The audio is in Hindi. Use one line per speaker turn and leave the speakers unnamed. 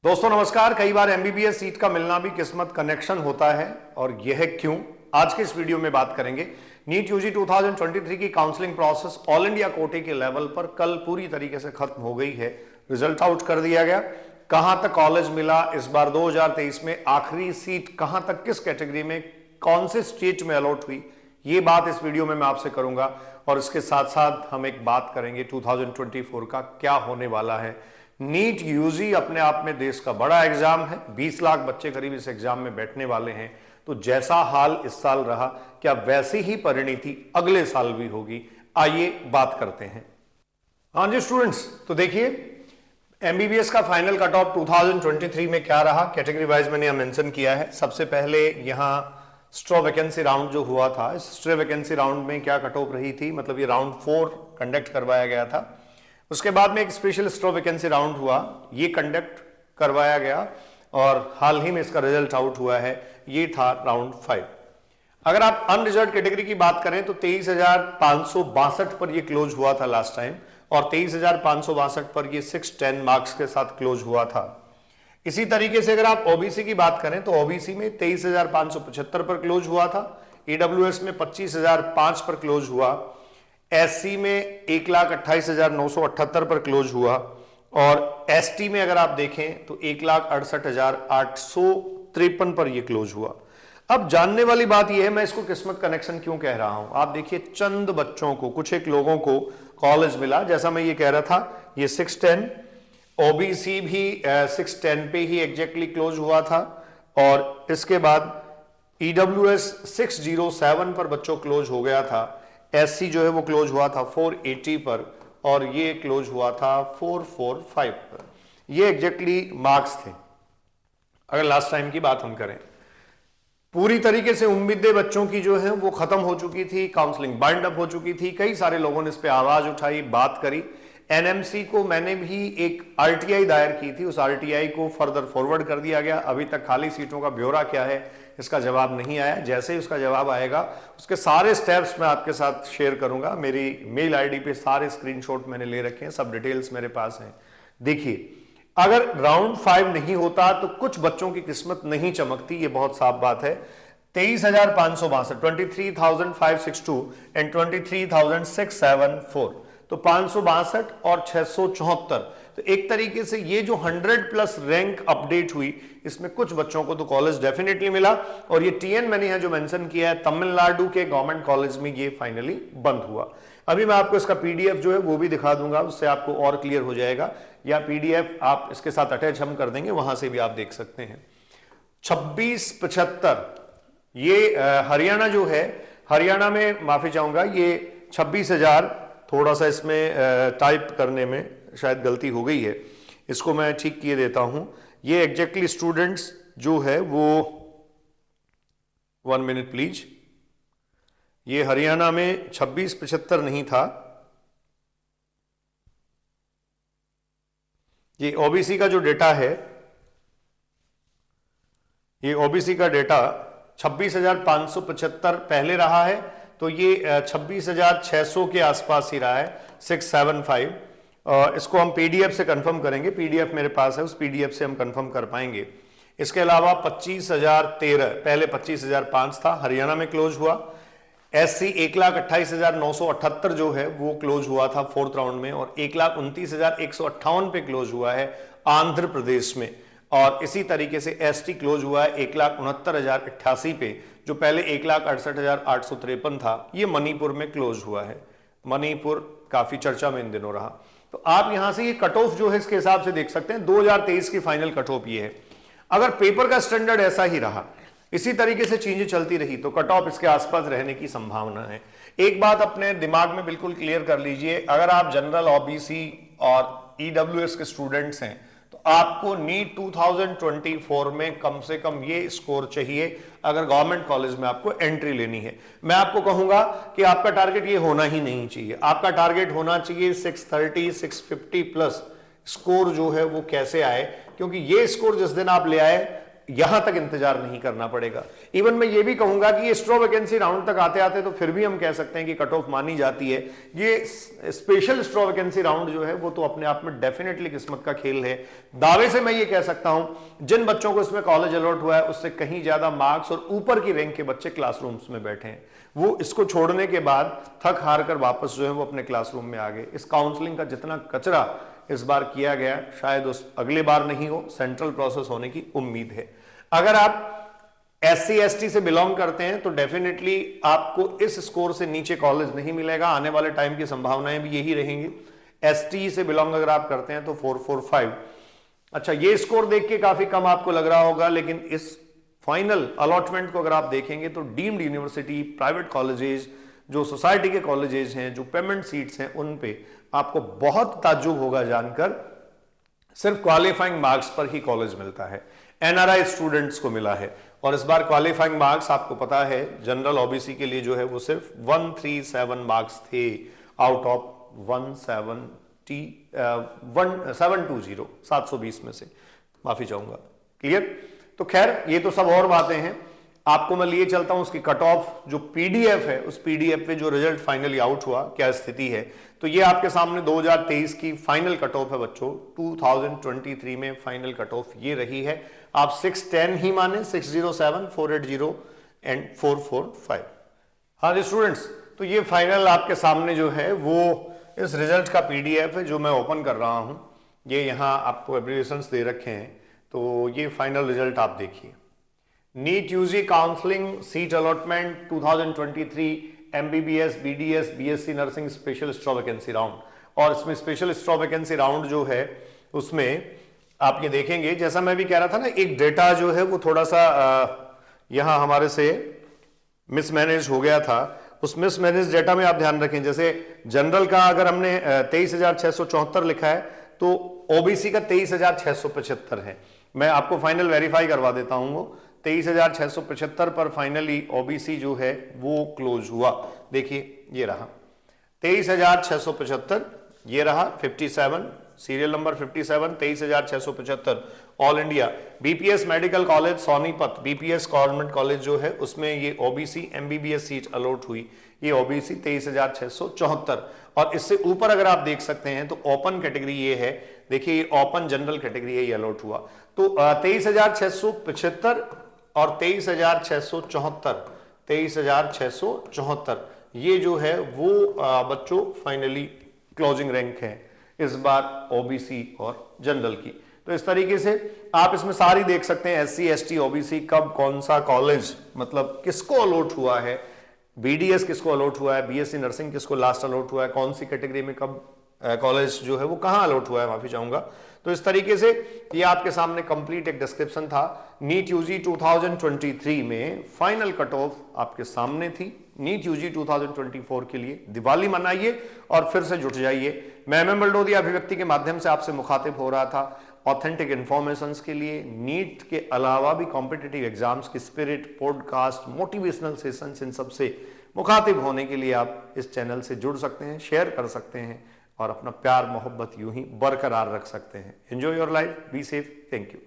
दोस्तों नमस्कार। कई बार एमबीबीएस सीट का मिलना भी किस्मत कनेक्शन होता है और यह क्यों, आज के इस वीडियो में बात करेंगे। नीट यूजी 2023 की काउंसलिंग प्रोसेस ऑल इंडिया कोटे के लेवल पर कल पूरी तरीके से खत्म हो गई है। रिजल्ट आउट कर दिया गया। कहां तक कॉलेज मिला इस बार 2023 में, आखिरी सीट कहां तक, किस कैटेगरी में, कौन से स्टेट में अलॉट हुई, ये बात इस वीडियो में मैं आपसे करूंगा। और इसके साथ साथ हम एक बात करेंगे 2024 का क्या होने वाला है। नीट यूजी अपने आप में देश का बड़ा एग्जाम है, 20 लाख बच्चे करीब इस एग्जाम में बैठने वाले हैं। तो जैसा हाल इस साल रहा, क्या वैसी ही परिणति अगले साल भी होगी? आइए बात करते हैं। हाँ जी स्टूडेंट्स, तो देखिए एमबीबीएस का फाइनल कट ऑफ 2023 में क्या रहा, कैटेगरी वाइज मैंने यहां मेंशन किया है। सबसे पहले यहां स्ट्रो वैकेंसी राउंड जो हुआ था, इस स्ट्रो वैकेंसी राउंड में क्या कट ऑफ रही थी, मतलब ये राउंड 4 कंडक्ट करवाया गया था। उसके बाद में एक स्पेशल स्ट्रो वैकेंसी राउंड हुआ, ये कंडक्ट करवाया गया और हाल ही में इसका रिजल्ट आउट हुआ है, ये था राउंड 5। अगर आप अनरिजर्व कैटेगरी की बात करें तो 23,562 पर ये क्लोज हुआ था लास्ट टाइम, और 23,562 पर ये 610 मार्क्स के साथ क्लोज हुआ था। इसी तरीके से अगर आप ओबीसी की बात करें तो ओबीसी में 23,575 पर क्लोज हुआ था, ईडब्ल्यूएस में 25,005 पर क्लोज हुआ, एससी में 1,28,978 पर क्लोज हुआ, और एसटी में अगर आप देखें तो 1,68,853 पर यह क्लोज हुआ। अब जानने वाली बात यह है, मैं इसको किस्मत कनेक्शन क्यों कह रहा हूं। आप देखिए चंद बच्चों को, कुछ एक लोगों को कॉलेज मिला, जैसा मैं ये कह रहा था, ये 610, ओबीसी भी 610 पे ही एग्जैक्टली क्लोज हुआ था, और इसके बाद ईडब्ल्यूएस 607 पर बच्चों क्लोज हो गया था, एससी जो है वो क्लोज हुआ था 480 पर, और ये क्लोज हुआ था 445 पर। ये एग्जैक्टली मार्क्स थे अगर लास्ट टाइम की बात हम करें। पूरी तरीके से उम्मीदें बच्चों की जो है वो खत्म हो चुकी थी, काउंसलिंग बाइंड अप हो चुकी थी, कई सारे लोगों ने इस पे आवाज उठाई, बात करी। एनएमसी को मैंने भी एक आरटीआई दायर की थी, उस आरटीआई को फर्दर फॉरवर्ड कर दिया गया। अभी तक खाली सीटों का ब्यौरा क्या है इसका जवाब नहीं आया। जैसे ही उसका जवाब आएगा उसके सारे स्टेप्स मैं आपके साथ शेयर करूंगा। मेरी मेल आईडी पे सारे स्क्रीनशॉट मैंने ले रखे हैं, सब डिटेल्स मेरे पास हैं। देखिए अगर राउंड 5 नहीं होता तो कुछ बच्चों की किस्मत नहीं चमकती, ये बहुत साफ बात है। 23,562, 23,562 एंड 23,674, तो 562 और 674, तो एक तरीके से ये जो 100 प्लस रैंक अपडेट हुई, इसमें कुछ बच्चों को तो कॉलेज डेफिनेटली मिला। और ये टीएन मैंने यहां जो मेंशन किया है, तमिलनाडु के गवर्नमेंट कॉलेज में ये फाइनली बंद हुआ। अभी मैं आपको इसका पीडीएफ जो है वो भी दिखा दूंगा, उससे आपको और क्लियर हो जाएगा, या पीडीएफ आप इसके साथ अटैच हम कर देंगे, वहां से भी आप देख सकते हैं। 2675 ये हरियाणा जो है, हरियाणा में माफी चाहूंगा, ये 26,000, थोड़ा सा इसमें टाइप करने में शायद गलती हो गई है, इसको मैं ठीक किए देता हूं। ये एग्जैक्टली स्टूडेंट्स जो है वो 1 मिनट प्लीज, ये हरियाणा में 2675 नहीं था, ये ओबीसी का जो डेटा है, ये ओबीसी का डेटा 26,575 पहले रहा है, तो ये 26,600 के आसपास ही रहा है, 675। इसको हम पीडीएफ से कंफर्म करेंगे, पीडीएफ मेरे पास है, उस पीडीएफ से हम कंफर्म कर पाएंगे। इसके अलावा 25,013 पहले 25,005 था, हरियाणा में क्लोज हुआ। एससी 1,28,978 जो है वो क्लोज हुआ था 4th राउंड में, और 1,29,158 पे क्लोज हुआ है आंध्र प्रदेश में। और इसी तरीके से एसटी क्लोज हुआ है 1,69,088 पे, जो पहले 1,68,853 था, ये मणिपुर में क्लोज हुआ है। मणिपुर काफी चर्चा में इन दिनों रहा। तो आप यहां से ये कट ऑफ जो है इसके हिसाब से देख सकते हैं, 2023 की फाइनल कट ऑफ ये है। अगर पेपर का स्टैंडर्ड ऐसा ही रहा, इसी तरीके से चीजें चलती रही, तो कट ऑफ इसके आसपास रहने की संभावना है। एक बात अपने दिमाग में बिल्कुल क्लियर कर लीजिए, अगर आप जनरल, ओबीसी और ईडब्ल्यूएस के स्टूडेंट्स हैं तो आपको नीट 2024 में कम से कम ये स्कोर चाहिए अगर गवर्नमेंट कॉलेज में आपको एंट्री लेनी है। मैं आपको कहूंगा कि आपका टारगेट ये होना ही नहीं चाहिए, आपका टारगेट होना चाहिए 630, 650 प्लस स्कोर जो है वो कैसे आए, क्योंकि ये स्कोर जिस दिन आप ले आए यहां तक इंतजार नहीं करना पड़ेगा। इवन मैं ये भी कहूंगा कि ये स्ट्रो वैकेंसी राउंड तक आते आते तो फिर भी हम कह सकते हैं कि कट ऑफ मानी जाती है। ये स्पेशल स्ट्रो वैकेंसी राउंड जो है वो तो अपने आप में डेफिनेटली किस्मत का खेल है। दावे से मैं ये कह सकता हूं जिन बच्चों को इसमें कॉलेज अलॉट हुआ है उससे कहीं ज्यादा मार्क्स और ऊपर की रैंक के बच्चे क्लासरूम्स में बैठे हैं। वो इसको छोड़ने के बाद थक हार कर वापस जो है वो अपने क्लासरूम में आ गए। इस काउंसलिंग का जितना कचरा इस बार किया गया शायद उस अगले बार नहीं हो, सेंट्रल प्रोसेस होने की उम्मीद है। अगर आप SC ST से बिलोंग करते हैं तो डेफिनेटली आपको इस स्कोर से नीचे कॉलेज नहीं मिलेगा। आने वाले टाइम की संभावनाएं भी यही रहेंगी। ST से बिलोंग अगर आप करते हैं तो 445। अच्छा, ये स्कोर देख के काफी कम आपको लग रहा होगा, लेकिन इस फाइनल अलॉटमेंट को अगर आप देखेंगे तो डीम्ड यूनिवर्सिटी, प्राइवेट कॉलेजेस, जो सोसाइटी के कॉलेजेस हैं, जो पेमेंट सीट्स हैं, उन पे आपको बहुत ताज्जुब होगा जानकर सिर्फ क्वालिफाइंग मार्क्स पर ही कॉलेज मिलता है। NRI स्टूडेंट्स को मिला है और इस बार क्वालिफाइंग मार्क्स आपको पता है जनरल OBC के लिए जो है वो सिर्फ 137 मार्क्स थे आउट ऑफ 720 में से, माफी चाहूंगा। क्लियर? तो खैर ये तो सब और बातें हैं। आपको मैं लिए चलता हूं उसकी कट ऑफ जो PDF है, उस PDF पे जो रिजल्ट फाइनली आउट हुआ क्या स्थिति है। तो ये आपके सामने 2023 की फाइनल कट ऑफ है बच्चों। 2023 में फाइनल कट ऑफ ये रही है। आप 610 ही माने, 607, 480 एंड 445। हाँ जी स्टूडेंट्स, तो ये फाइनल आपके सामने जो है वो इस रिजल्ट का PDF है जो मैं ओपन कर रहा हूं। ये यहां आपको एब्रिविएशंस दे रखे हैं, तो ये फाइनल रिजल्ट आप देखिए। NEET UG counselling seat allotment 2023 MBBS, BDS, BSc nursing special stray vacancy round. और इसमें स्पेशल स्ट्रो वैकेंसी राउंड जो है उसमें आप ये देखेंगे, जैसा मैं भी कह रहा था ना, एक डेटा जो है वो थोड़ा सा यहां हमारे से मिसमैनेज हो गया था। उस मिसमैनेज डेटा में आप ध्यान रखें, जैसे जनरल का अगर हमने 23,674 लिखा है तो OBC का 23,675 है। मैं आपको फाइनल वेरीफाई करवा देता हूं। 23,675 पर फाइनली OBC जो है वो क्लोज हुआ। देखिए ये रहा 23,675, ये रहा 57, serial number 57, 23,675 all India. BPS medical college Sonipat, BPS government college जो है उसमें ये OBC MBBS सीट अलॉट हुई। ये OBC 23,674। और इससे ऊपर अगर आप देख सकते हैं तो ओपन कैटेगरी ये है, देखिए ये ओपन जनरल कैटेगरी है, ये अलॉट हुआ। तो 23,675 और 23,674 ये जो है वो बच्चों फाइनली क्लोजिंग रैंक है इस बार OBC और जनरल की। तो इस तरीके से आप इसमें सारी देख सकते हैं SC ST OBC कब कौन सा कॉलेज मतलब किसको अलॉट हुआ है, BDS किसको अलॉट हुआ है, BSc नर्सिंग किसको लास्ट अलॉट हुआ है, कौन सी कैटेगरी में कब कॉलेज जो है वो कहां अलॉट हुआ है, माफी चाहूंगा। तो इस तरीके से ये आपके सामने कंप्लीट एक डिस्क्रिप्शन था। नीट UG 2023 में फाइनल कट ऑफ आपके सामने थी। नीट UG 2024 के लिए दिवाली मनाइए और फिर से जुट जाइए। मैं MM बलडोदिया अभिव्यक्ति के माध्यम से आपसे मुखातिब हो रहा था। ऑथेंटिक इंफॉर्मेशन के लिए नीट के अलावा भी कॉम्पिटिटिव एग्जाम्स की स्पिरिट, पॉडकास्ट, मोटिवेशनल सेशंस, इन सबसे मुखातिब होने के लिए आप इस चैनल से जुड़ सकते हैं, शेयर कर सकते हैं और अपना प्यार मोहब्बत यूं ही बरकरार रख सकते हैं। Enjoy your life, be safe, thank you.